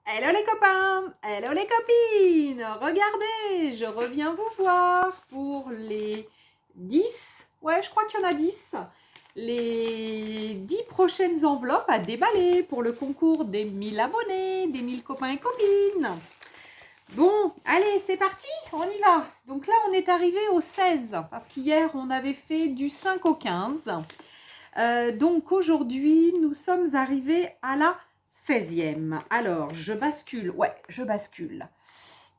Hello les copains, hello les copines, regardez, je reviens vous voir pour les 10, ouais je crois qu'il y en a 10, les 10 prochaines enveloppes à déballer pour le concours des 1000 abonnés, des 1000 copains et copines. Bon, allez, c'est parti, on y va. Donc là, on est arrivé au 16, parce qu'hier, on avait fait du 5 au 15. Donc aujourd'hui, nous sommes arrivés à la 16e. Alors, je bascule. Ouais, je bascule.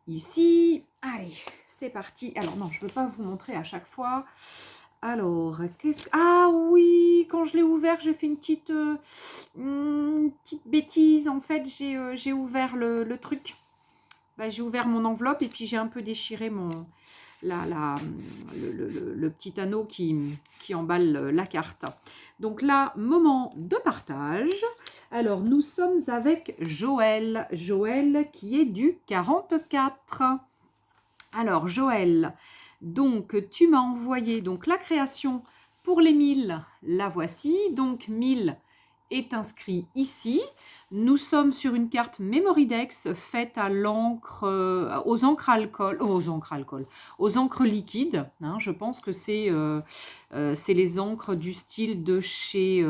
Ici, allez, c'est parti. Alors non, je ne veux pas vous montrer à chaque fois. Alors, qu'est-ce que... Ah oui, quand je l'ai ouvert, j'ai fait une petite bêtise. En fait, j'ai ouvert le truc. Ben, j'ai ouvert mon enveloppe et puis j'ai un peu déchiré le petit anneau qui emballe la carte. Donc là, moment de partage. Alors, nous sommes avec Joël. Joël qui est du 44. Alors, Joël, donc tu m'as envoyé donc la création pour les 1000. La voici. Donc, 1000 est inscrit ici. Nous sommes sur une carte Memorydex faite à l'encre, aux encres alcool, aux encres liquides. Hein, je pense que c'est les encres du style de chez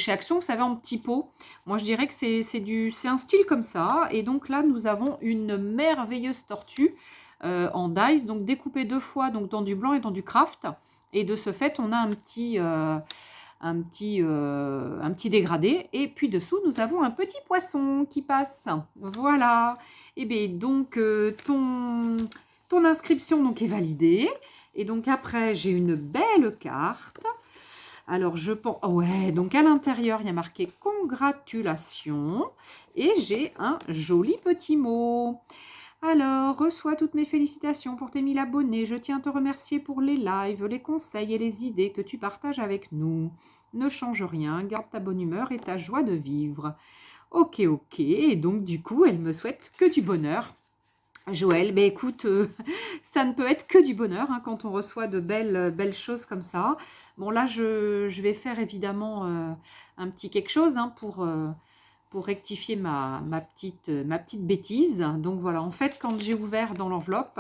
Action, vous savez, en petit pot. Moi, je dirais que c'est un style comme ça. Et donc là, nous avons une merveilleuse tortue en dice, donc découpée deux fois, donc dans du blanc et dans du craft. Et de ce fait, on a un petit dégradé. Et puis dessous, nous avons un petit poisson qui passe. Voilà. Et bien, donc, ton inscription donc, est validée. Et donc, après, j'ai une belle carte. Alors, je pense... Ouais, donc à l'intérieur, il y a marqué « Congratulations » et j'ai un joli petit mot. Alors, reçois toutes mes félicitations pour tes 1000 abonnés. Je tiens à te remercier pour les lives, les conseils et les idées que tu partages avec nous. Ne change rien, garde ta bonne humeur et ta joie de vivre. Ok, ok. Et donc, du coup, elle me souhaite que du bonheur. Joël, ben écoute, ça ne peut être que du bonheur hein, quand on reçoit de belles choses comme ça. Bon, là, je vais faire évidemment un petit quelque chose hein, pour rectifier ma petite bêtise. Donc voilà, en fait, quand j'ai ouvert dans l'enveloppe,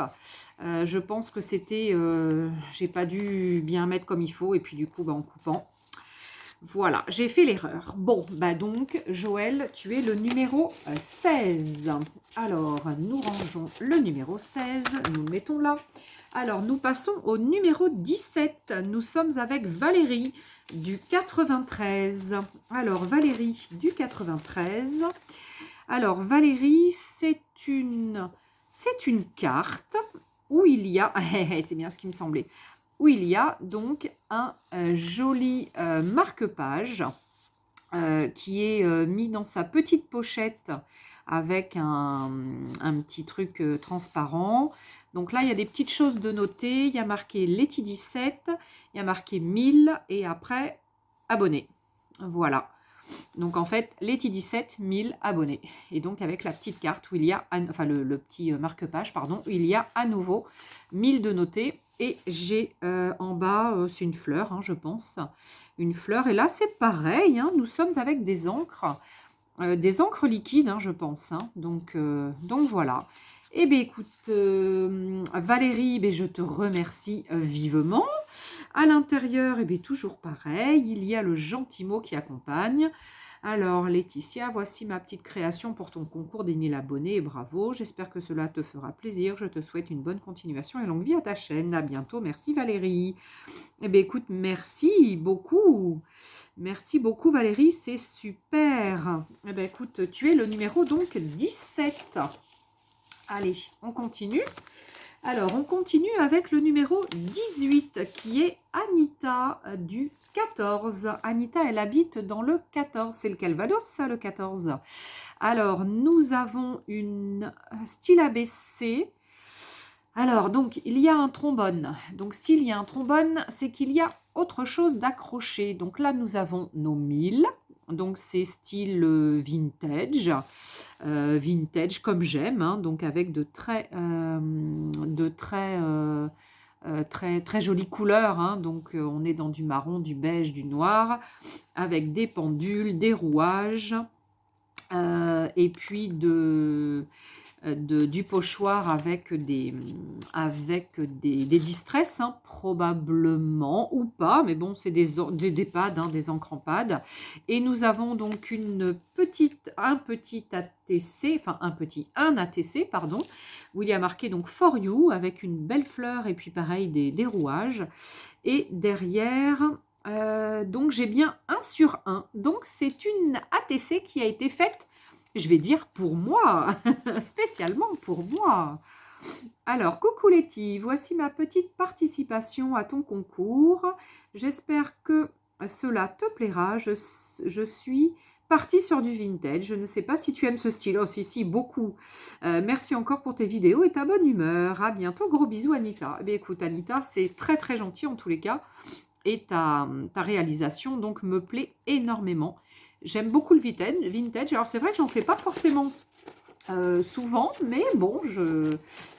je pense que c'était... j'ai pas dû bien mettre comme il faut, et puis du coup, en coupant, voilà, j'ai fait l'erreur. Bon, bah donc, Joël, tu es le numéro 16. Alors, nous rangeons le numéro 16, nous le mettons là. Alors, nous passons au numéro 17. Nous sommes avec Valérie du 93. Alors, Valérie du 93. Alors, Valérie, c'est une carte où il y a... c'est bien ce qui me semblait. Où il y a donc un joli marque-page qui est mis dans sa petite pochette avec un petit truc transparent. Donc là, il y a des petites choses de noter. Il y a marqué Letty 17, il y a marqué 1000 et après abonnés. Voilà. Donc en fait, Letty 17, 1000 abonnés. Et donc avec la petite carte où il y a, enfin le petit marque-page, pardon, où il y a à nouveau 1000 de notés. Et j'ai en bas, c'est une fleur, hein, je pense. Une fleur. Et là, c'est pareil, hein, nous sommes avec des encres liquides, hein, je pense. Hein. Donc voilà. Eh bien, écoute, Valérie, ben, je te remercie vivement. À l'intérieur, eh bien, toujours pareil, il y a le gentil mot qui accompagne. Alors, Laetitia, voici ma petite création pour ton concours des 1000 abonnés. Bravo, j'espère que cela te fera plaisir. Je te souhaite une bonne continuation et longue vie à ta chaîne. À bientôt, merci Valérie. Eh bien, écoute, merci beaucoup. Merci beaucoup Valérie, c'est super. Eh bien, écoute, tu es le numéro donc 17. Allez, on continue. Alors, on continue avec le numéro 18 qui est Anita du 14. Anita, elle habite dans le 14. C'est le Calvados, ça, le 14. Alors, nous avons une style ABC. Alors, donc, il y a un trombone. Donc, s'il y a un trombone, c'est qu'il y a autre chose d'accroché. Donc là, nous avons nos 1000. Donc, c'est style vintage. Vintage comme j'aime. Hein, donc, avec de très très, très jolie couleur, hein. Donc on est dans du marron, du beige, du noir, avec des pendules, des rouages, et puis du pochoir avec des distress, hein, probablement, ou pas, mais bon, c'est des pads, hein, des encres en pad. Et nous avons donc un petit ATC, enfin un ATC, pardon, où il y a marqué donc For You, avec une belle fleur, et puis pareil, des rouages. Et derrière, donc j'ai bien 1 sur 1. Donc c'est une ATC qui a été faite, je vais dire pour moi, spécialement pour moi. Alors, coucou Letty, voici ma petite participation à ton concours. J'espère que cela te plaira. Je suis partie sur du vintage. Je ne sais pas si tu aimes ce style. Oh, si, beaucoup. Merci encore pour tes vidéos et ta bonne humeur. À bientôt. Gros bisous, Anita. Eh bien, écoute, Anita, c'est très, très gentil en tous les cas. Et ta réalisation, donc, me plaît énormément. J'aime beaucoup le vintage. Alors, c'est vrai que j'en fais pas forcément souvent, mais bon,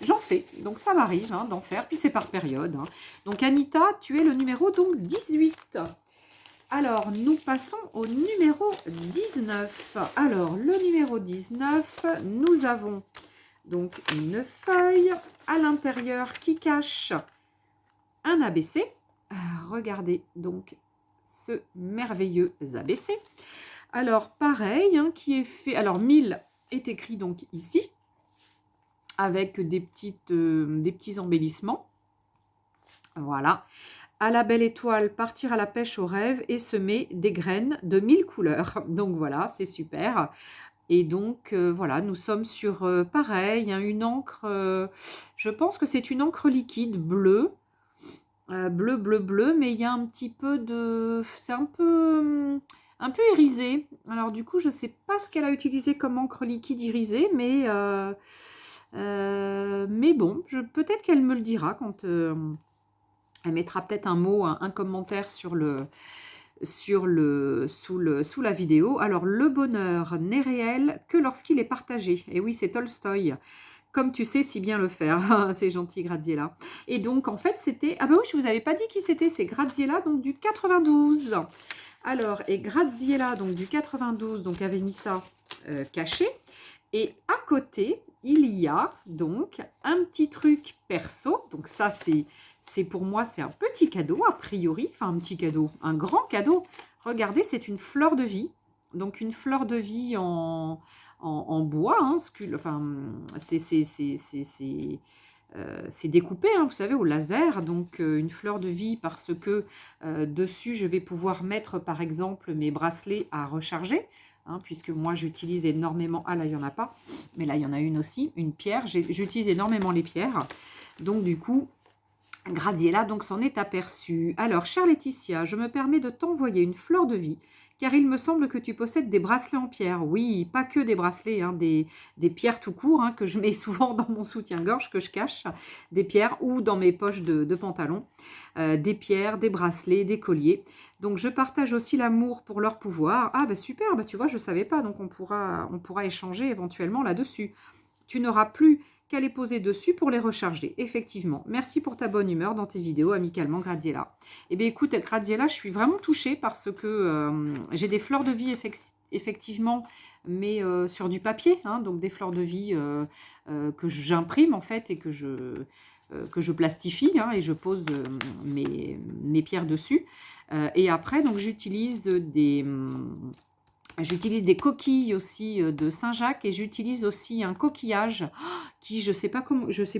j'en fais. Donc, ça m'arrive, hein, d'en faire. Puis, c'est par période, hein. Donc, Anita, tu es le numéro donc 18. Alors, nous passons au numéro 19. Alors, le numéro 19, nous avons donc une feuille à l'intérieur qui cache un ABC. Regardez donc ce merveilleux ABC. Alors, pareil, hein, qui est fait... Alors, 1000 est écrit donc ici, avec des petits embellissements. Voilà. À la belle étoile, partir à la pêche au rêve et semer des graines de 1000 couleurs. Donc, voilà, c'est super. Et donc, voilà, nous sommes sur, pareil, hein, une encre, je pense que c'est une encre liquide bleue. Bleu, mais il y a un petit peu de... C'est un peu irisé. Alors du coup, je ne sais pas ce qu'elle a utilisé comme encre liquide irisée, mais bon, peut-être qu'elle me le dira quand elle mettra peut-être un mot, un commentaire sous la vidéo. Alors, le bonheur n'est réel que lorsqu'il est partagé. Et oui, c'est Tolstoï. Comme tu sais si bien le faire. C'est gentil, Graziella. Et donc, en fait, c'était... Ah bah oui, je vous avais pas dit qui c'était. C'est Graziella, donc du 92. Alors, et Graziella, donc du 92, donc avait mis ça caché. Et à côté, il y a donc un petit truc perso. Donc ça, c'est pour moi, c'est un petit cadeau, a priori. Enfin, un petit cadeau, un grand cadeau. Regardez, c'est une fleur de vie. Donc, une fleur de vie en bois, hein, enfin, c'est découpé, hein, vous savez, au laser, donc une fleur de vie parce que dessus, je vais pouvoir mettre, par exemple, mes bracelets à recharger, hein, puisque moi, j'utilise énormément... Ah, là, il n'y en a pas, mais là, il y en a une aussi, une pierre. J'utilise énormément les pierres, donc du coup... Graziella donc s'en est aperçue. Alors, chère Laetitia, je me permets de t'envoyer une fleur de vie, car il me semble que tu possèdes des bracelets en pierre. Oui, pas que des bracelets, hein, des pierres tout court, hein, que je mets souvent dans mon soutien-gorge, que je cache, des pierres ou dans mes poches de pantalon, des pierres, des bracelets, des colliers. Donc, je partage aussi l'amour pour leur pouvoir. Ah, bah super, bah tu vois, je ne savais pas, donc on pourra échanger éventuellement là-dessus. Tu n'auras plus qu'à les poser dessus pour les recharger. Effectivement. Merci pour ta bonne humeur dans tes vidéos, amicalement, Graziella. Eh bien, écoute, Graziella, je suis vraiment touchée parce que j'ai des fleurs de vie, effectivement, mais sur du papier, hein, donc des fleurs de vie que j'imprime, en fait, et que je plastifie, hein, et je pose mes pierres dessus. Et après, donc, j'utilise des coquilles aussi de Saint-Jacques et j'utilise aussi un coquillage qui, je sais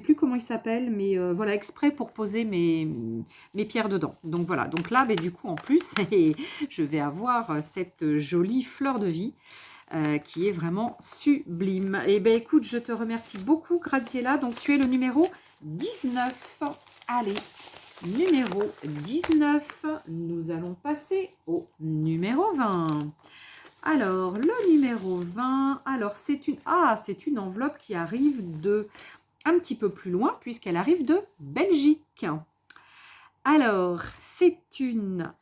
plus comment il s'appelle, mais voilà, exprès pour poser mes pierres dedans. Donc voilà, donc là, du coup, en plus, je vais avoir cette jolie fleur de vie qui est vraiment sublime. Et bien, écoute, je te remercie beaucoup, Graziella. Donc, tu es le numéro 19. Allez, numéro 19. Nous allons passer au numéro 20. Alors, le numéro 20, alors c'est une enveloppe qui arrive un petit peu plus loin, puisqu'elle arrive de Belgique. Alors, c'est une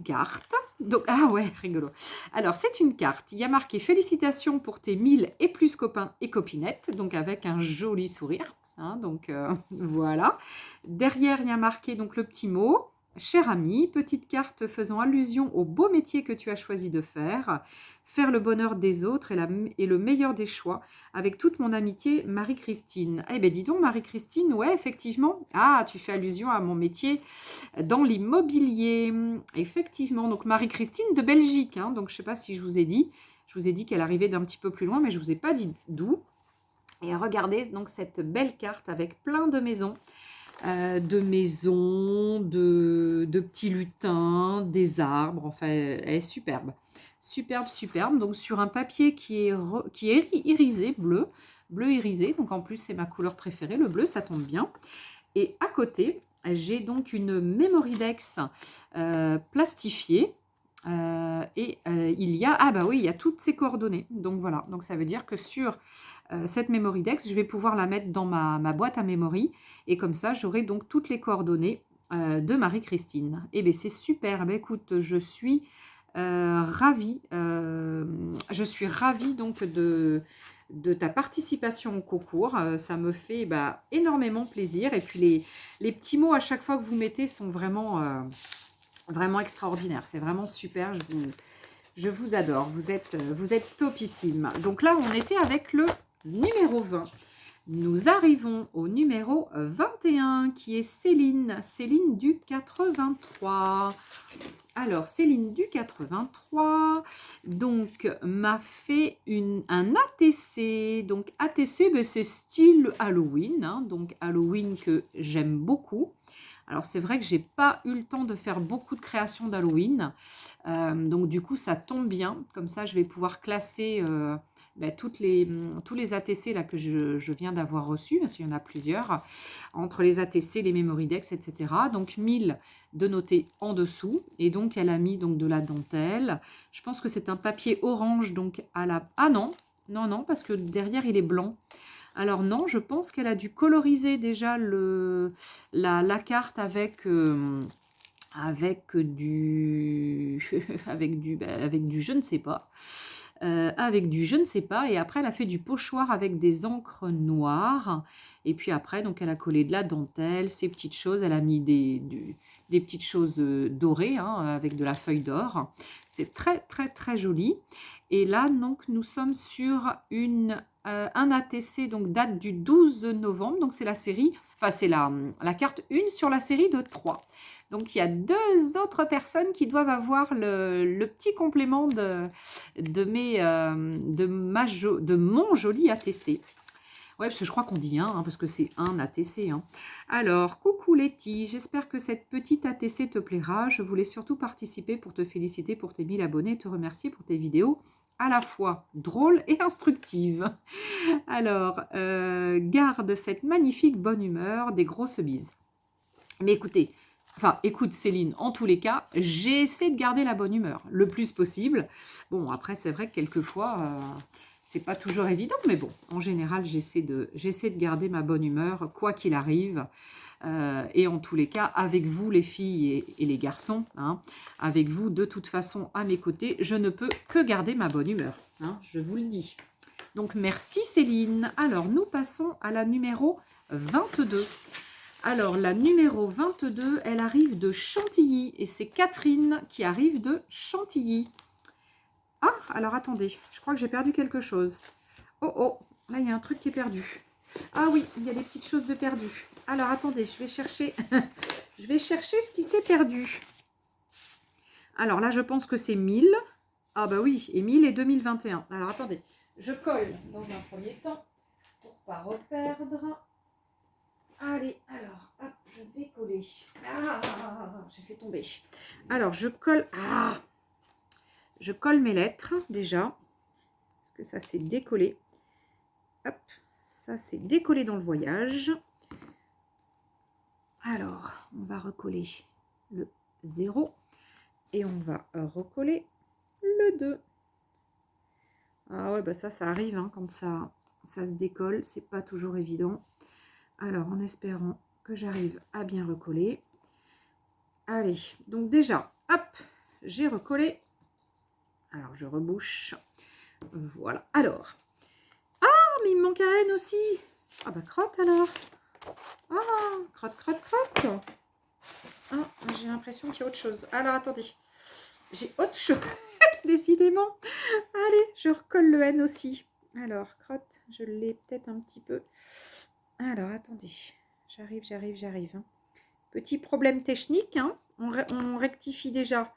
carte. Donc, ah ouais, rigolo. Alors, c'est une carte. Il y a marqué « Félicitations pour tes 1000 et plus copains et copinettes », donc avec un joli sourire. hein, donc voilà. Derrière, il y a marqué donc le petit mot. Cher ami, petite carte faisant allusion au beau métier que tu as choisi de faire le bonheur des autres et le meilleur des choix, avec toute mon amitié, Marie-Christine. Eh bien, dis donc, Marie-Christine, ouais, effectivement. Ah, tu fais allusion à mon métier dans l'immobilier. Effectivement, donc Marie-Christine de Belgique, hein, donc je ne sais pas si je vous ai dit. Je vous ai dit qu'elle arrivait d'un petit peu plus loin, mais je ne vous ai pas dit d'où. Et regardez donc cette belle carte avec plein de maisons. De petits lutins, des arbres, enfin, elle est superbe. Superbe, superbe. Donc, sur un papier qui est irisé, bleu irisé. Donc, en plus, c'est ma couleur préférée. Le bleu, ça tombe bien. Et à côté, j'ai donc une Memoridex plastifiée. Il y a, ah bah oui, il y a toutes ces coordonnées. Donc, voilà. Donc, ça veut dire que sur cette Memoridex, je vais pouvoir la mettre dans ma boîte à memory et comme ça, j'aurai donc toutes les coordonnées de Marie-Christine. Et bien, c'est super. Ben, écoute, je suis ravie. Je suis ravie donc de ta participation au concours. Ça me fait énormément plaisir. Et puis, les petits mots à chaque fois que vous mettez sont vraiment, vraiment extraordinaires. C'est vraiment super. Je vous adore. Vous êtes topissime. Donc là, on était avec le numéro 20. Nous arrivons au numéro 21 qui est Céline. Céline du 83. Alors, Céline du 83, donc, m'a fait un ATC. Donc, ATC, ben, c'est style Halloween. Hein, donc, Halloween que j'aime beaucoup. Alors, c'est vrai que j'ai pas eu le temps de faire beaucoup de créations d'Halloween. Donc, du coup, ça tombe bien. Comme ça, je vais pouvoir classer tous les ATC là, que je viens d'avoir reçus, parce qu'il y en a plusieurs, entre les ATC, les Memoridex, etc. Donc, 1000 de noter en dessous. Et donc, elle a mis donc, de la dentelle. Je pense que c'est un papier orange, donc à la... Ah non, non, non, parce que derrière, il est blanc. Alors non, je pense qu'elle a dû coloriser déjà la carte avec du avec du je ne sais pas. Avec du je ne sais pas, et après elle a fait du pochoir avec des encres noires, et puis après donc elle a collé de la dentelle, ces petites choses, elle a mis des petites choses dorées, hein, avec de la feuille d'or. C'est très très très joli. Et là donc nous sommes sur un ATC, donc date du 12 novembre, donc c'est la série, enfin c'est la carte 1 sur la série de 3. Donc il y a 2 autres personnes qui doivent avoir le petit complément de mon joli ATC. Ouais, parce que je crois qu'on dit un, hein, parce que c'est un ATC. Hein. Alors, coucou Letty, j'espère que cette petite ATC te plaira. Je voulais surtout participer pour te féliciter pour tes 1000 abonnés et te remercier pour tes vidéos à la fois drôles et instructives. Alors, garde cette magnifique bonne humeur, des grosses bises. Mais écoutez, écoute Céline, en tous les cas, j'essaie de garder la bonne humeur le plus possible. Bon, après, c'est vrai que quelquefois, c'est pas toujours évident, mais bon, en général, j'essaie de garder ma bonne humeur, quoi qu'il arrive. Et en tous les cas, avec vous, les filles et les garçons, hein, avec vous, de toute façon, à mes côtés, je ne peux que garder ma bonne humeur, hein, je vous le dis. Donc, merci Céline. Alors, nous passons à la numéro 22. Alors, la numéro 22, elle arrive de Chantilly. Et c'est Catherine qui arrive de Chantilly. Ah, alors attendez, je crois que j'ai perdu quelque chose. Oh, oh, là, il y a un truc qui est perdu. Ah oui, il y a des petites choses de perdu. Alors, attendez, je vais chercher, je vais chercher ce qui s'est perdu. Alors là, je pense que c'est 1000. Ah bah oui, et 1000 et 2021. Alors, attendez, je colle dans un premier temps pour ne pas reperdre. Allez, alors, hop, je vais coller. Ah, j'ai fait tomber. Alors, je colle. Ah, je colle mes lettres déjà. Parce que ça s'est décollé. Hop, ça s'est décollé dans le voyage. Alors, on va recoller le 0. Et on va recoller le 2. Ah ouais, bah ça arrive hein, quand ça se décolle. C'est pas toujours évident. Alors, en espérant que j'arrive à bien recoller. Allez, donc déjà, hop, j'ai recollé. Alors, je rebouche. Voilà. Alors. Ah, mais il me manque un N aussi. Ah bah crotte alors. Ah, crotte, crotte, crotte. Ah, j'ai l'impression qu'il y a autre chose. Alors attendez, j'ai autre chose, décidément. Allez, je recolle le N aussi. Alors, crotte, je l'ai peut-être un petit peu. Alors, attendez, j'arrive. Hein. Petit problème technique, hein. On rectifie déjà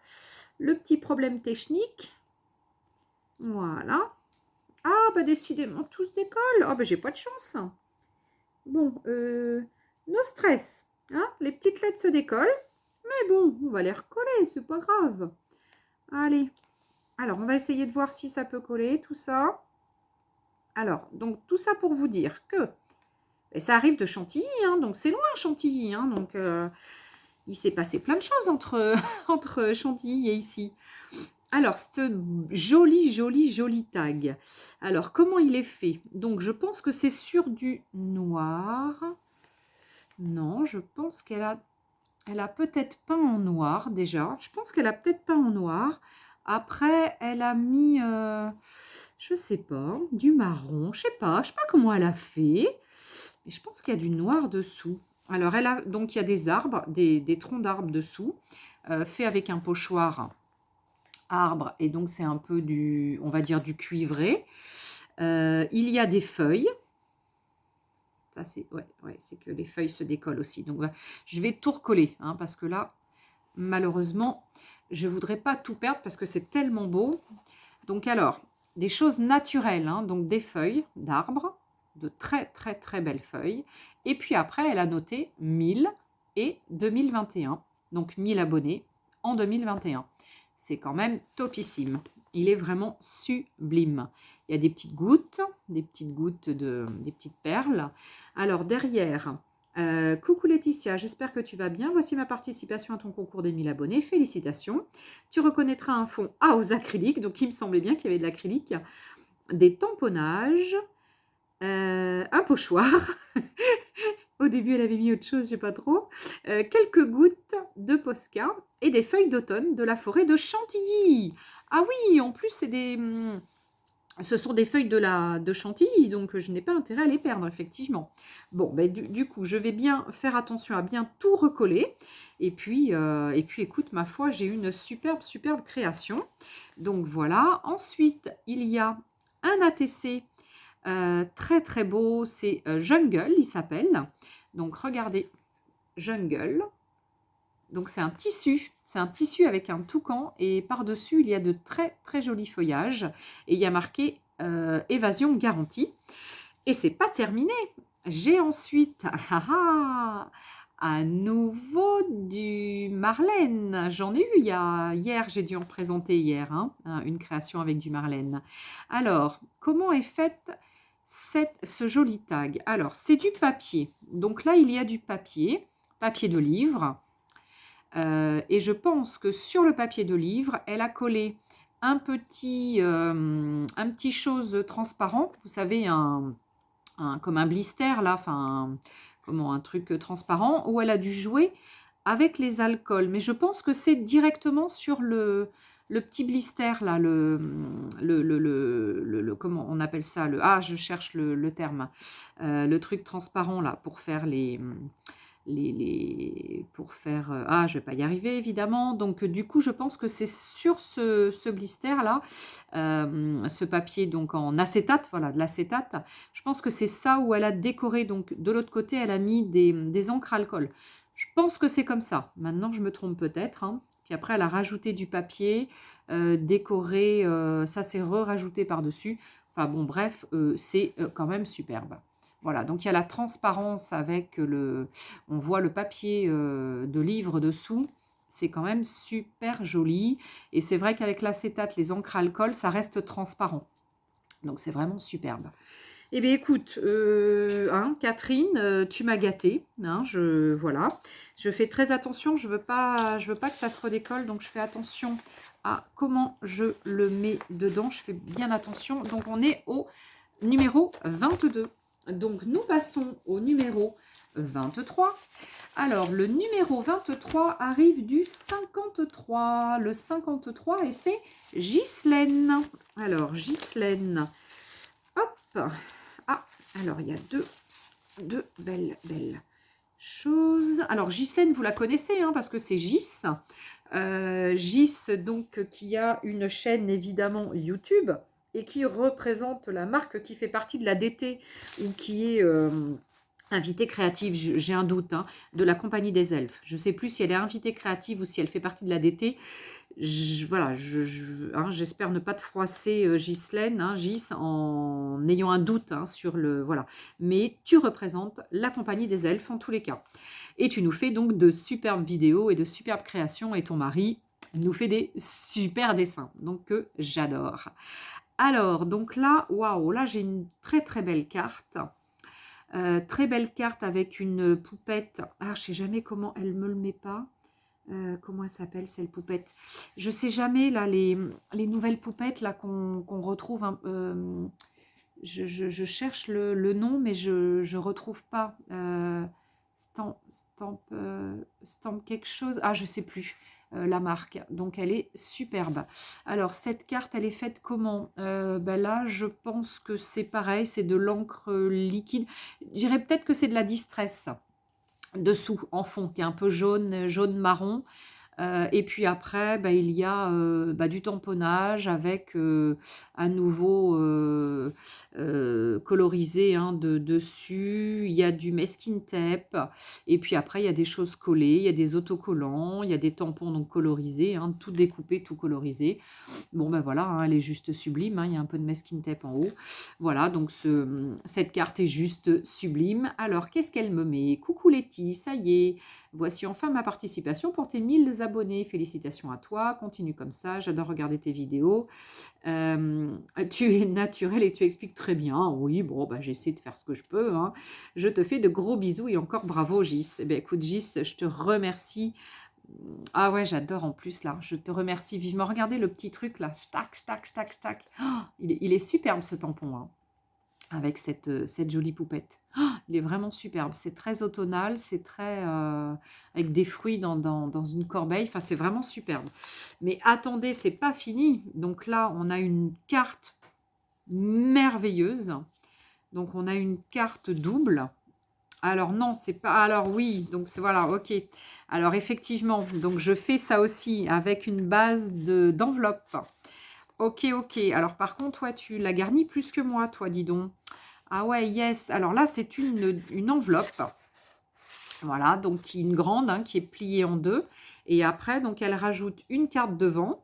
le petit problème technique. Voilà. Ah, bah décidément, tout se décolle. Ah, bah j'ai pas de chance. Bon, no stress. Hein, les petites lettres se décollent. Mais bon, on va les recoller, c'est pas grave. Allez. Alors, on va essayer de voir si ça peut coller, tout ça. Alors, donc, tout ça pour vous dire que et ça arrive de Chantilly, hein, donc c'est loin Chantilly. Hein, donc, il s'est passé plein de choses entre, entre Chantilly et ici. Alors, ce joli tag. Alors, comment il est fait? Donc, je pense que c'est sur du noir. Non, je pense qu'elle a peut-être peint en noir déjà. Je pense qu'elle a peut-être peint en noir. Après, elle a mis, je sais pas, du marron. Je sais pas comment elle a fait. Mais je pense qu'il y a du noir dessous. Alors, donc il y a des arbres, des troncs d'arbres dessous, fait avec un pochoir arbre. Et donc, c'est un peu on va dire, du cuivré. Il y a des feuilles. Ça, c'est que les feuilles se décollent aussi. Donc, je vais tout recoller, hein, parce que là, malheureusement, je ne voudrais pas tout perdre parce que c'est tellement beau. Donc, alors, des choses naturelles, hein, donc des feuilles d'arbres, de très belles feuilles. Et puis après, elle a noté 1000 et 2021. Donc, 1000 abonnés en 2021. C'est quand même topissime. Il est vraiment sublime. Il y a des petites gouttes, des petites perles. Alors derrière, coucou Laetitia, j'espère que tu vas bien. Voici ma participation à ton concours des 1000 abonnés. Félicitations. Tu reconnaîtras un fond aux acryliques. Donc il me semblait bien qu'il y avait de l'acrylique. Des tamponnages, un pochoir. Au début, elle avait mis autre chose, je ne sais pas trop. Quelques gouttes de Posca et des feuilles d'automne de la forêt de Chantilly. Ah oui, en plus, ce sont des feuilles de Chantilly, donc je n'ai pas intérêt à les perdre, effectivement. Bon, ben, du coup, je vais bien faire attention à bien tout recoller. Et puis écoute, ma foi, j'ai une superbe création. Donc voilà. Ensuite, il y a un ATC très beau, c'est Jungle, il s'appelle. Donc regardez, Jungle. Donc c'est un tissu avec un toucan et par-dessus il y a de très jolis feuillages et il y a marqué évasion garantie. Et c'est pas terminé. J'ai ensuite à nouveau du Marlène. J'en ai eu hier, j'ai dû en présenter hier, hein, une création avec du Marlène. Alors, comment est faite ce joli tag? Alors, c'est du papier. Donc là, il y a du papier de livre. Et je pense que sur le papier de livre, elle a collé un petit chose transparent. Vous savez, comme un blister, là, enfin, comment, un truc transparent, où elle a dû jouer avec les alcools. Mais je pense que c'est directement sur le petit blister, là, comment on appelle ça, je cherche le terme, le truc transparent, là, pour faire je vais pas y arriver évidemment, donc du coup je pense que c'est sur ce blister là, ce papier donc en acétate, voilà, de l'acétate, je pense que c'est ça où elle a décoré, donc de l'autre côté elle a mis des encres alcool, je pense que c'est comme ça, maintenant je me trompe peut-être, hein. Puis après elle a rajouté du papier, décoré, ça c'est rajouté par dessus, enfin bon bref, c'est quand même superbe. Voilà, donc il y a la transparence avec on voit le papier de livre dessous. C'est quand même super joli. Et c'est vrai qu'avec l'acétate, les encres alcool, ça reste transparent. Donc c'est vraiment superbe. Eh bien écoute, Catherine, tu m'as gâtée. Hein, voilà. Je fais très attention. Je veux pas que ça se redécolle. Donc je fais attention à comment je le mets dedans. Je fais bien attention. Donc on est au numéro 22. Donc, nous passons au numéro 23. Alors, le numéro 23 arrive du 53. Le 53, et c'est Ghislaine. Alors, Ghislaine. Hop. Ah, alors, il y a deux de belles choses. Alors, Ghislaine, vous la connaissez, hein, parce que c'est Gis. Gis, donc, qui a une chaîne, évidemment, YouTube, et qui représente la marque qui fait partie de la DT, ou qui est invitée créative, j'ai un doute, hein, de la Compagnie des Elfes. Je ne sais plus si elle est invitée créative ou si elle fait partie de la DT. Voilà, j'espère ne pas te froisser, Ghislaine, hein, Gis, en ayant un doute, hein, sur le... Voilà. Mais tu représentes la Compagnie des Elfes, en tous les cas. Et tu nous fais donc de superbes vidéos et de superbes créations. Et ton mari nous fait des super dessins. Donc, j'adore. Alors, donc là, waouh, là, j'ai une très, très belle carte. Très belle carte avec une poupette. Ah, je sais jamais comment elle me le met pas. Comment elle s'appelle, cette poupette? Je sais jamais, là, les nouvelles poupettes là qu'on retrouve. Je cherche le nom, mais je retrouve pas. Stamp quelque chose. Ah, je sais plus la marque. Donc, elle est superbe. Alors, cette carte, elle est faite comment? Ben là, je pense que c'est pareil. C'est de l'encre liquide. Je dirais peut-être que c'est de la distress dessous, en fond, qui est un peu jaune-marron. Et puis après, bah, il y a du tamponnage avec à nouveau colorisé, hein, dessus. Il y a du masking tape. Et puis après, il y a des choses collées. Il y a des autocollants. Il y a des tampons donc colorisés, hein, tout découpé, tout colorisé. Bon, ben voilà, hein, elle est juste sublime, hein, il y a un peu de masking tape en haut. Voilà, donc cette carte est juste sublime. Alors, qu'est-ce qu'elle me met? Coucou Letty, ça y est, voici enfin ma participation pour tes 1000 abonnés. Félicitations à toi, continue comme ça, j'adore regarder tes vidéos. Tu es naturel et tu expliques très bien. Oui, bon, bah, j'essaie de faire ce que je peux, hein. Je te fais de gros bisous et encore bravo Gis. Eh bien, écoute Gis, je te remercie. Ah ouais, j'adore en plus là. Je te remercie vivement. Regardez le petit truc là. Tac, tac, tac, tac. Oh, il est superbe ce tampon, hein, avec cette jolie poupette. Oh, il est vraiment superbe. C'est très automnal. C'est très... avec des fruits dans une corbeille. Enfin, c'est vraiment superbe. Mais attendez, c'est pas fini. Donc là, on a une carte merveilleuse. Donc on a une carte double. Alors non, c'est pas... Alors oui, donc c'est... Voilà, ok. Alors effectivement, donc je fais ça aussi avec une base d'enveloppe. Ok, ok. Alors par contre, toi, tu la garnis plus que moi, toi, dis donc. Ah ouais, yes. Alors là, c'est une enveloppe. Voilà, donc une grande, hein, qui est pliée en deux. Et après, donc elle rajoute une carte devant.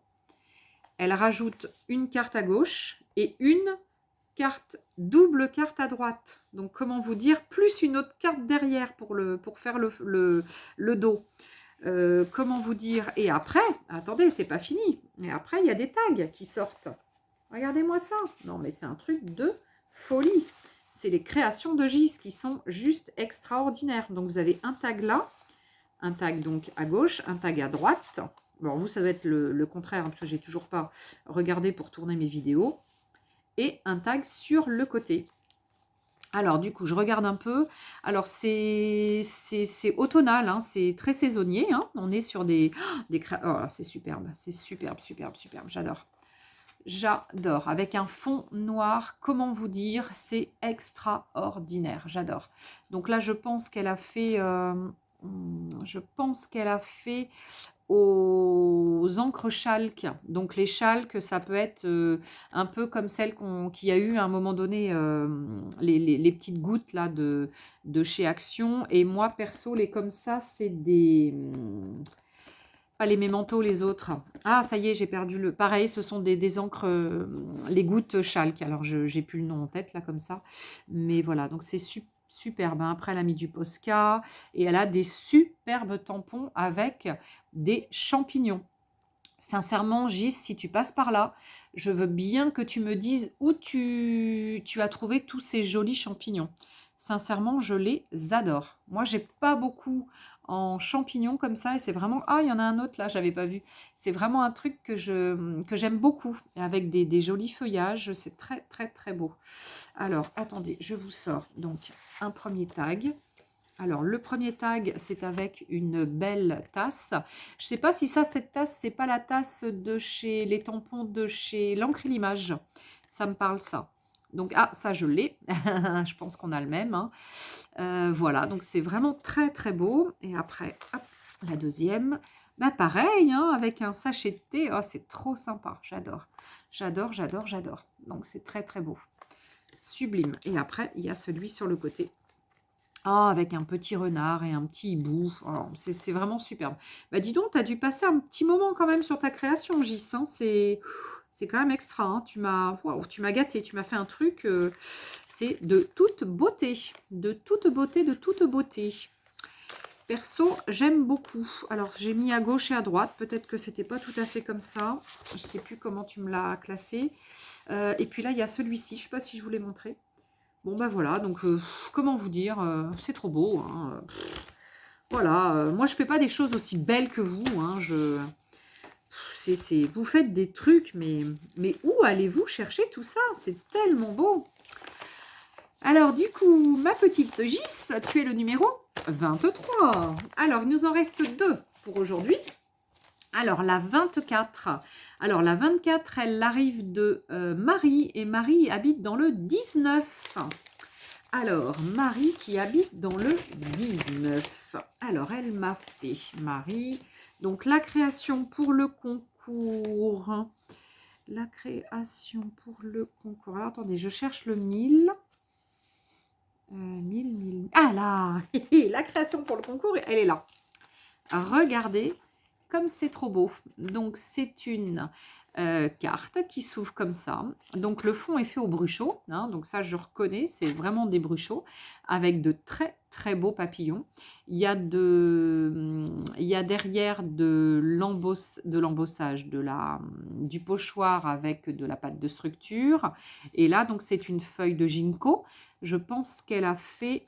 Elle rajoute une carte à gauche et une double carte à droite. Donc, comment vous dire, plus une autre carte derrière pour faire le dos. Comment vous dire? Et après, attendez, c'est pas fini. Et après, il y a des tags qui sortent. Regardez-moi ça. Non, mais c'est un truc de folie. C'est les créations de Gis qui sont juste extraordinaires. Donc, vous avez un tag là, un tag donc à gauche, un tag à droite. Bon, vous, ça va être le contraire, hein, parce que j'ai toujours pas regardé pour tourner mes vidéos. Et un tag sur le côté. Alors, du coup, je regarde un peu. Alors, c'est automnal, hein, c'est très saisonnier, hein. On est sur des oh, c'est superbe, superbe, superbe. J'adore. J'adore. Avec un fond noir, comment vous dire, c'est extraordinaire. J'adore. Donc là, je pense qu'elle a fait... aux encres chalk. Donc les chalk, ça peut être un peu comme celle qui a eu à un moment donné les petites gouttes là de chez Action. Et moi perso, les comme ça, c'est des... pas les mémentos, les autres. Ah, ça y est, j'ai perdu le... Pareil, ce sont des encres, les gouttes chalk. Alors, j'ai plus le nom en tête là comme ça. Mais voilà, donc c'est superbe, hein. Après, elle a mis du Posca et elle a des superbes tampons avec des champignons. Sincèrement, Gis, si tu passes par là, je veux bien que tu me dises où tu as trouvé tous ces jolis champignons. Sincèrement, je les adore. Moi, j'ai pas beaucoup en champignons comme ça et c'est vraiment... Ah, il y en a un autre là, j'avais pas vu. C'est vraiment un truc que j'aime beaucoup avec des jolis feuillages. C'est très, très, très beau. Alors, attendez, je vous sors donc un premier tag. Alors, le premier tag, c'est avec une belle tasse. Je ne sais pas si cette tasse, c'est pas la tasse de chez les tampons de chez l'encre et l'image. Ça me parle, ça. Donc, ah, ça, je l'ai. Je pense qu'on a le même, hein. Voilà, donc c'est vraiment très, très beau. Et après, hop, la deuxième. Bah, pareil, hein, avec un sachet de thé. Oh, c'est trop sympa. J'adore. J'adore, j'adore, j'adore. Donc, c'est très, très beau. Sublime. Et après, il y a celui sur le côté. Ah, avec un petit renard et un petit hibou. Oh, c'est vraiment superbe. Bah, dis donc, tu as dû passer un petit moment quand même sur ta création, Gis, hein. C'est quand même extra, hein. Waouh, tu m'as gâté. Tu m'as fait un truc. C'est de toute beauté. De toute beauté, de toute beauté. Perso, j'aime beaucoup. Alors, j'ai mis à gauche et à droite. Peut-être que c'était pas tout à fait comme ça. Je ne sais plus comment tu me l'as classé. Et puis là, il y a celui-ci. Je ne sais pas si je vous l'ai montré. Bon, bah voilà. Donc, comment vous dire, c'est trop beau, hein. Voilà. Moi, je fais pas des choses aussi belles que vous, hein. Vous faites des trucs, mais où allez-vous chercher tout ça? C'est tellement beau. Alors, du coup, ma petite Gis, tu es le numéro 23. Alors, il nous en reste 2 pour aujourd'hui. Alors, la 24. Alors, la 24, elle arrive de Marie. Et Marie habite dans le 19. Alors, Marie qui habite dans le 19. Alors, elle m'a fait, Marie. Donc, la création pour le concours. La création pour le concours. Alors, attendez, je cherche le 1000. 1000. Ah là, la création pour le concours, elle est là. Regardez comme c'est trop beau. Donc, c'est une carte qui s'ouvre comme ça. Donc, le fond est fait au bruchot, hein, donc ça, je reconnais, c'est vraiment des bruchots avec de très, très beaux papillons. Il y a derrière de l'embossage, du pochoir avec de la pâte de structure. Et là, donc, c'est une feuille de ginkgo. Je pense qu'elle a fait...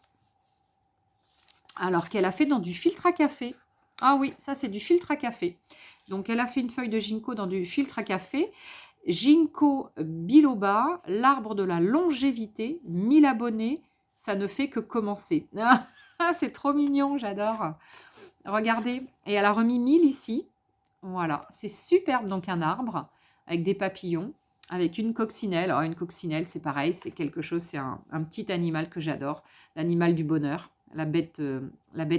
Alors, qu'elle a fait dans du filtre à café. Ah oui, ça c'est du filtre à café. Donc, elle a fait une feuille de ginkgo dans du filtre à café. Ginkgo biloba, l'arbre de la longévité, 1000 abonnés, ça ne fait que commencer. Ah, c'est trop mignon, j'adore. Regardez, et elle a remis 1000 ici. Voilà, c'est superbe. Donc, un arbre avec des papillons, avec une coccinelle. Alors, une coccinelle, c'est pareil, c'est quelque chose, c'est un petit animal que j'adore. L'animal du bonheur. La bête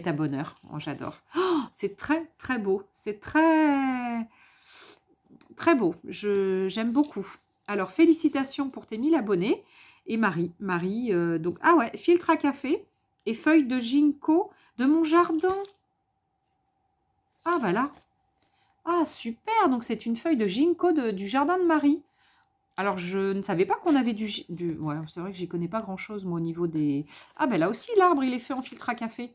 à bonheur. Oh, j'adore. Oh, c'est très, très beau. C'est très, très beau. J'aime beaucoup. Alors, félicitations pour tes 1000 abonnés. Et Marie. Marie, donc, ah ouais, filtre à café et feuilles de ginkgo de mon jardin. Ah, bah là. Ah, super. Donc, c'est une feuille de ginkgo du jardin de Marie. Alors, je ne savais pas qu'on avait ouais, c'est vrai que j'y connais pas grand-chose, moi, au niveau des... Ah, ben là aussi, l'arbre, il est fait en filtre à café.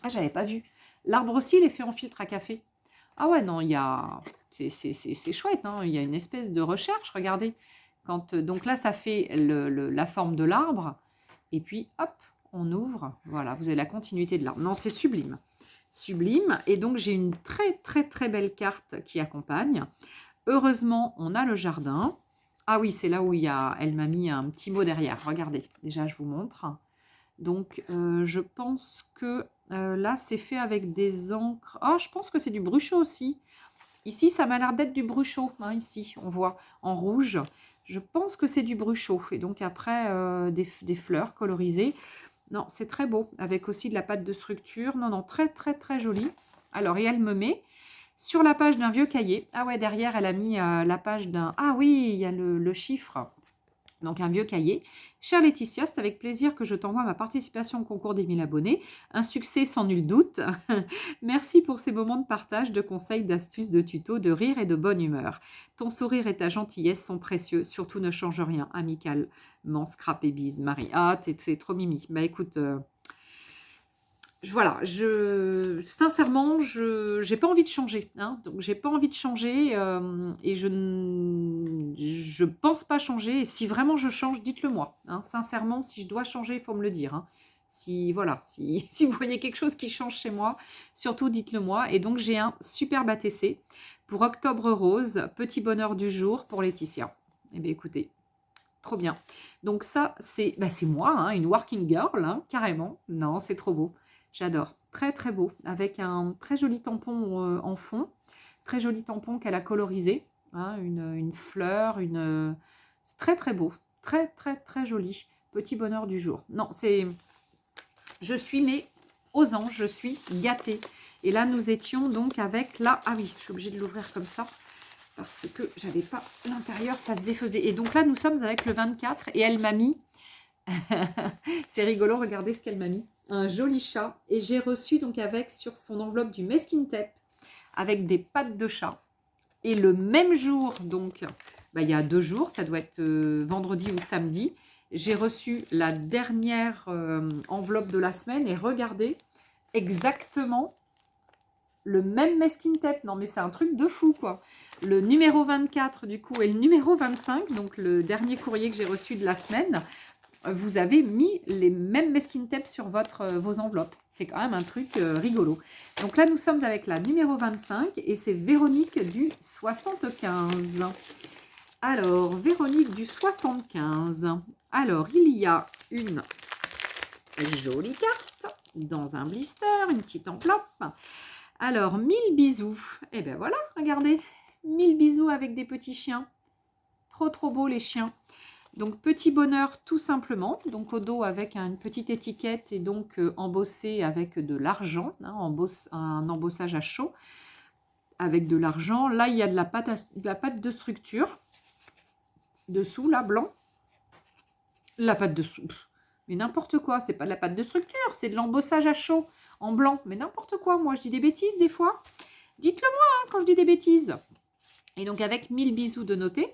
Ah, j'avais pas vu. L'arbre aussi, il est fait en filtre à café. Ah ouais, non, il y a... C'est chouette, hein. Il y a une espèce de recherche, regardez. Donc là, ça fait la forme de l'arbre. Et puis, hop, on ouvre. Voilà, vous avez la continuité de l'arbre. Non, c'est sublime. Sublime. Et donc, j'ai une très, très, très belle carte qui accompagne. Heureusement, on a le jardin. Ah oui, c'est là où elle m'a mis un petit mot derrière. Regardez, déjà, je vous montre. Donc, je pense que là, c'est fait avec des encres. Ah, je pense que c'est du bruchot aussi. Ici, ça m'a l'air d'être du bruchot. Hein, ici, on voit en rouge. Je pense que c'est du bruchot. Et donc, après, des fleurs colorisées. Non, c'est très beau. Avec aussi de la pâte de structure. Non, non, très, très, très joli. Alors, et elle me met sur la page d'un vieux cahier. Ah ouais, derrière, elle a mis la page d'un... Ah oui, il y a le chiffre. Donc, un vieux cahier. Chère Laetitia, c'est avec plaisir que je t'envoie ma participation au concours des 1000 abonnés. Un succès sans nul doute. Merci pour ces moments de partage, de conseils, d'astuces, de tutos, de rire et de bonne humeur. Ton sourire et ta gentillesse sont précieux. Surtout, ne change rien. Amicalement, scrap et bise, Marie. Ah, t'es trop mimi. Bah écoute... voilà, sincèrement, je n'ai pas envie de changer, hein, donc j'ai pas envie de changer et je pense pas changer. Et si vraiment je change, dites-le moi, hein. Sincèrement, si je dois changer, il faut me le dire, hein. Si voilà, si vous voyez quelque chose qui change chez moi, surtout dites-le moi. Et donc j'ai un superbe ATC pour Octobre Rose, petit bonheur du jour pour Laetitia. Eh bien écoutez, trop bien. Donc ça, c'est moi, hein, une working girl, hein, carrément. Non, c'est trop beau. J'adore. Très, très beau. Avec un très joli tampon en fond. Très joli tampon qu'elle a colorisé. Hein, une fleur, c'est très, très beau. très, très, très joli. Petit bonheur du jour. Non, c'est... Je suis, mais aux anges, je suis gâtée. Et là, nous étions donc avec la... Ah oui, je suis obligée de l'ouvrir comme ça. Parce que j'avais pas l'intérieur, ça se défaisait. Et donc là, nous sommes avec le 24 et elle m'a mis... C'est rigolo, regardez ce qu'elle m'a mis. Un joli chat. Et j'ai reçu donc avec sur son enveloppe du masking tape avec des pattes de chat. Et le même jour, donc, bah, il y a 2 jours, ça doit être vendredi ou samedi, j'ai reçu la dernière enveloppe de la semaine et regardez, exactement le même masking tape. Non, mais c'est un truc de fou, quoi. Le numéro 24, du coup, et le numéro 25, donc le dernier courrier que j'ai reçu de la semaine, vous avez mis les mêmes masking tape sur vos enveloppes. C'est quand même un truc rigolo. Donc là, nous sommes avec la numéro 25 et c'est Véronique du 75. Alors, Véronique du 75. Alors, il y a une jolie carte dans un blister, une petite enveloppe. Alors, 1000 bisous. Et bien voilà, regardez. 1000 bisous avec des petits chiens. Trop, trop beaux les chiens. Donc, petit bonheur tout simplement. Donc, au dos avec une petite étiquette et donc embossé avec de l'argent. Hein, un embossage à chaud avec de l'argent. Là, il y a de la pâte de structure. Dessous, là, blanc. La pâte dessous. Mais n'importe quoi. C'est pas de la pâte de structure. C'est de l'embossage à chaud en blanc. Mais n'importe quoi. Moi, je dis des bêtises des fois. Dites-le moi hein, quand je dis des bêtises. Et donc, avec 1000 bisous de noter.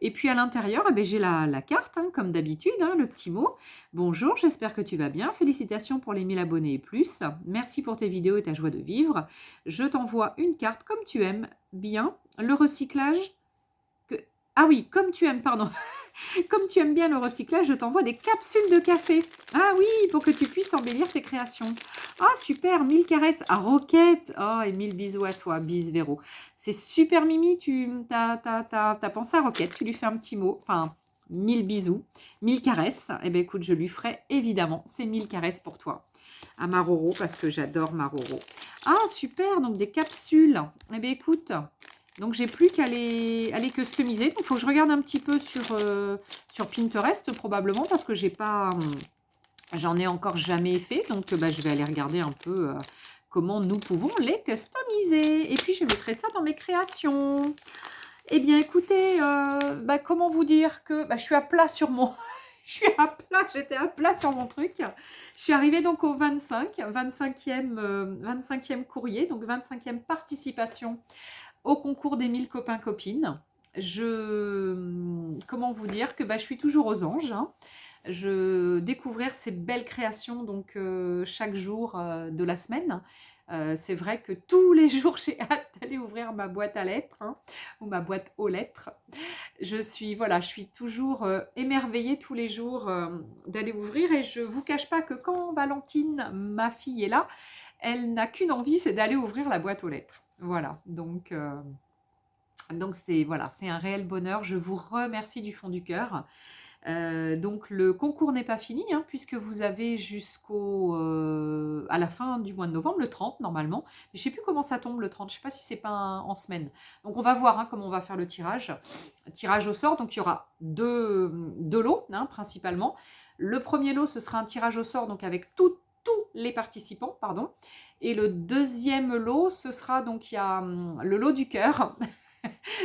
Et puis, à l'intérieur, eh j'ai la carte, hein, comme d'habitude, hein, le petit mot. Bonjour, j'espère que tu vas bien. Félicitations pour les 1000 abonnés et plus. Merci pour tes vidéos et ta joie de vivre. Je t'envoie une carte comme tu aimes bien. Le recyclage... Ah oui, comme tu aimes, pardon. Comme tu aimes bien le recyclage, je t'envoie des capsules de café. Ah oui, pour que tu puisses embellir tes créations. Ah super, 1000 caresses à Roquette. Oh, et 1000 bisous à toi, bis Véro. C'est super Mimi, tu as pensé à Roquette, tu lui fais un petit mot. Enfin, 1000 bisous, 1000 caresses. Eh bien écoute, je lui ferai évidemment ces 1000 caresses pour toi. À Maroro, parce que j'adore Maroro. Ah super, donc des capsules. Eh bien écoute... Donc, j'ai plus qu'à les customiser. Donc, il faut que je regarde un petit peu sur Pinterest, probablement, parce que j'en ai encore jamais fait. Donc, bah, je vais aller regarder un peu comment nous pouvons les customiser. Et puis, je mettrai ça dans mes créations. Eh bien, écoutez, bah, comment vous dire que bah, je suis à plat sur mon... J'étais à plat sur mon truc. Je suis arrivée donc au 25e courrier, donc 25e participation au concours des 1000 copains-copines. Comment vous dire que bah, je suis toujours aux anges. Hein. Je découvrir ces belles créations donc chaque jour de la semaine. C'est vrai que tous les jours, j'ai hâte d'aller ouvrir ma boîte à lettres hein, ou ma boîte aux lettres. Je suis toujours émerveillée tous les jours d'aller ouvrir et je ne vous cache pas que quand Valentine, ma fille, est là, elle n'a qu'une envie, c'est d'aller ouvrir la boîte aux lettres. Voilà, donc c'est un réel bonheur. Je vous remercie du fond du cœur. Donc le concours n'est pas fini hein, puisque vous avez à la fin du mois de novembre, le 30 normalement. Mais je ne sais plus comment ça tombe le 30. Je ne sais pas si c'est pas en semaine. Donc on va voir hein, comment on va faire le tirage. Tirage au sort. Donc il y aura deux lots hein, principalement. Le premier lot ce sera un tirage au sort donc avec tous les participants, pardon. Et le deuxième lot, ce sera donc il y a le lot du cœur.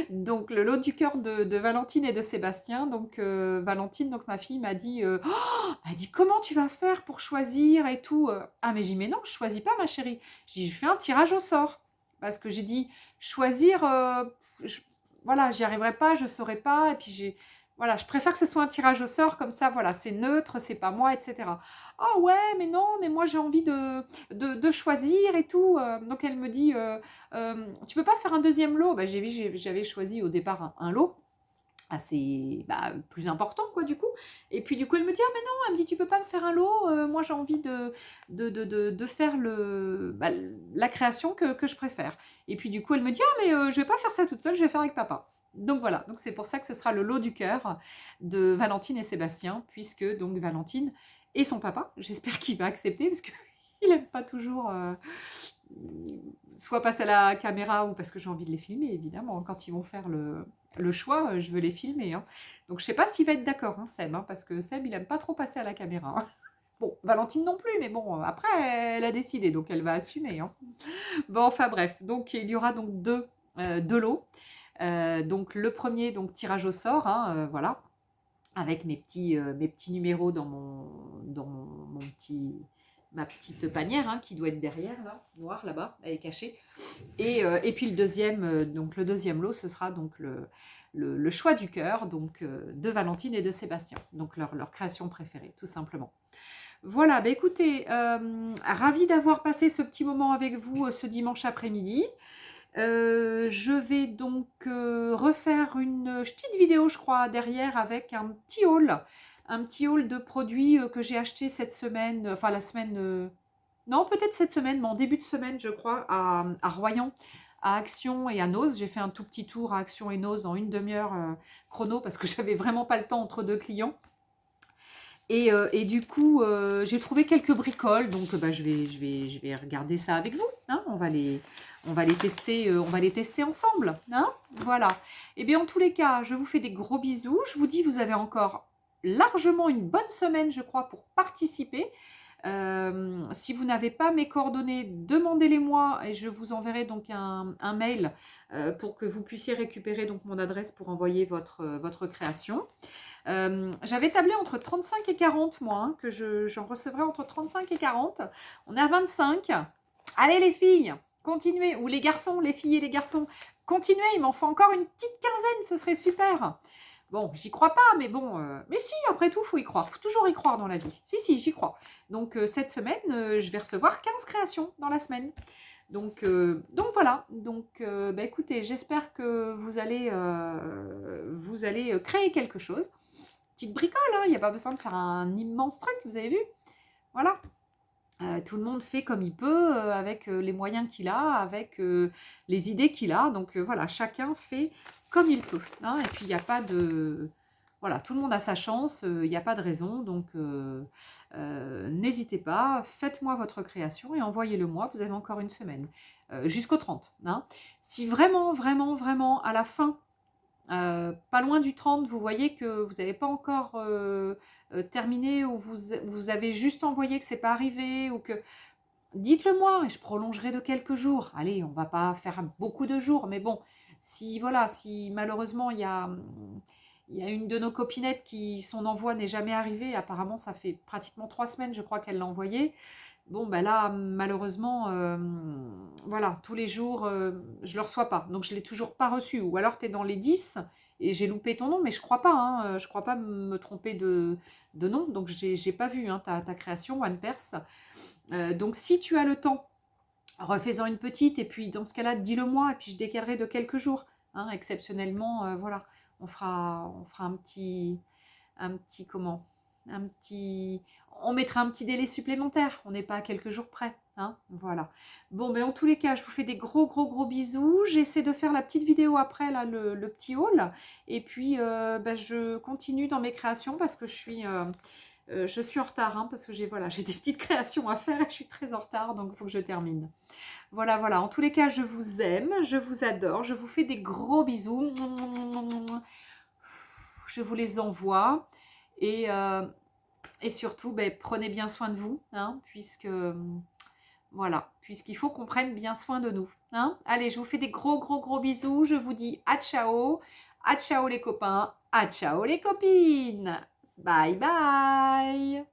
Donc le lot du cœur de Valentine et de Sébastien. Donc Valentine, donc ma fille, m'a dit comment tu vas faire pour choisir et tout. Ah mais j'ai dit mais non, je choisis pas ma chérie. J'ai dit je fais un tirage au sort. Parce que j'ai dit choisir, voilà, j'y arriverai pas, je saurais pas. Et puis voilà, je préfère que ce soit un tirage au sort, comme ça, voilà, c'est neutre, c'est pas moi, etc. Oh ouais, mais non, mais moi j'ai envie de choisir et tout. Donc elle me dit, tu peux pas faire un deuxième lot? Bah, j'avais choisi au départ un lot assez plus important quoi du coup, et puis du coup elle me dit ah mais non, elle me dit tu peux pas me faire un lot, moi j'ai envie de faire la création que je préfère, et puis du coup elle me dit ah mais je vais pas faire ça toute seule, je vais faire avec papa. Donc voilà, donc c'est pour ça que ce sera le lot du cœur de Valentine et Sébastien, puisque donc Valentine et son papa, j'espère qu'il va accepter parce qu'il aime pas toujours soit passer à la caméra ou parce que j'ai envie de les filmer évidemment quand ils vont faire le choix, je veux les filmer, hein. Donc je sais pas s'il va être d'accord, hein, Seb, hein, parce que Seb, il aime pas trop passer à la caméra, hein. Bon, Valentine non plus, mais bon, après, elle a décidé, donc elle va assumer, hein. Bon, enfin bref, donc il y aura donc deux lots. Donc le premier, donc tirage au sort, hein, voilà, avec mes petits numéros dans mon petit, ma petite panière, hein, qui doit être derrière, là, noire là-bas, elle est cachée. Et puis donc le deuxième lot, ce sera donc le choix du cœur, donc de Valentine et de Sébastien, donc leur création préférée, tout simplement. Voilà, bah écoutez, ravie d'avoir passé ce petit moment avec vous ce dimanche après-midi. Je vais donc refaire une petite vidéo, je crois, derrière avec un petit haul de produits que j'ai acheté cette semaine, enfin la semaine, non peut-être cette semaine, mais en début de semaine, je crois, à Royan, à Action et à Nose. J'ai fait un tout petit tour à Action et Nose en une demi-heure chrono parce que j'avais vraiment pas le temps entre deux clients. Et du coup, j'ai trouvé quelques bricoles, donc bah, je vais regarder ça avec vous, hein. On va les tester, on va les tester ensemble, hein. Voilà. Et bien en tous les cas, je vous fais des gros bisous. Je vous dis, vous avez encore largement une bonne semaine, je crois, pour participer. Si vous n'avez pas mes coordonnées, demandez-les-moi et je vous enverrai donc un mail pour que vous puissiez récupérer donc mon adresse pour envoyer votre création. J'avais tablé entre 35 et 40, moi, hein, que j'en recevrai entre 35 et 40. On est à 25. Allez les filles, continuez. Ou les garçons, les filles et les garçons, continuez. Il m'en faut encore une petite quinzaine, ce serait super. Bon, j'y crois pas, mais bon, mais si, après tout, faut y croire. Faut toujours y croire dans la vie. Si, j'y crois. Donc, cette semaine, je vais recevoir 15 créations dans la semaine. Donc voilà. Donc, bah, écoutez, j'espère que vous allez créer quelque chose. Petite bricole, hein, il n'y a pas besoin de faire un immense truc, vous avez vu. Voilà. Tout le monde fait comme il peut, avec les moyens qu'il a, avec les idées qu'il a. Donc voilà, chacun fait comme il peut, hein. Et puis il n'y a pas de... Voilà, tout le monde a sa chance, il n'y a pas de raison. Donc n'hésitez pas, faites-moi votre création et envoyez-le moi. Vous avez encore une semaine, jusqu'au 30, hein. Si vraiment, vraiment, vraiment, à la fin, pas loin du 30, vous voyez que vous n'avez pas encore terminé ou vous avez juste envoyé que c'est pas arrivé ou que... Dites-le moi et je prolongerai de quelques jours. Allez, on va pas faire beaucoup de jours, mais bon, si voilà, si malheureusement il y a une de nos copinettes qui son envoi n'est jamais arrivé, apparemment ça fait pratiquement 3 semaines, je crois qu'elle l'a envoyé. Bon, ben là, malheureusement, voilà, tous les jours, je ne le reçois pas. Donc, je ne l'ai toujours pas reçu. Ou alors, tu es dans les 10 et j'ai loupé ton nom, mais je crois pas, hein, je crois pas me tromper de nom. Donc, j'ai pas vu, hein, ta création, One Perse. Donc, si tu as le temps, refais-en une petite. Et puis, dans ce cas-là, dis-le moi. Et puis, je décalerai de quelques jours, hein, exceptionnellement, voilà. On fera un petit comment? Un petit... On mettra un petit délai supplémentaire. On n'est pas à quelques jours près, hein. Voilà. Bon, mais en tous les cas, je vous fais des gros, gros, gros bisous. J'essaie de faire la petite vidéo après, là, le petit haul. Et puis, bah, je continue dans mes créations parce que je suis en retard, hein, parce que voilà, j'ai des petites créations à faire et je suis très en retard, donc il faut que je termine. Voilà, voilà. En tous les cas, je vous aime, je vous adore, je vous fais des gros bisous. Je vous les envoie. Et surtout, ben, prenez bien soin de vous, hein, voilà, puisqu'il faut qu'on prenne bien soin de nous, hein. Allez, je vous fais des gros, gros, gros bisous. Je vous dis à ciao les copains, à ciao les copines. Bye, bye.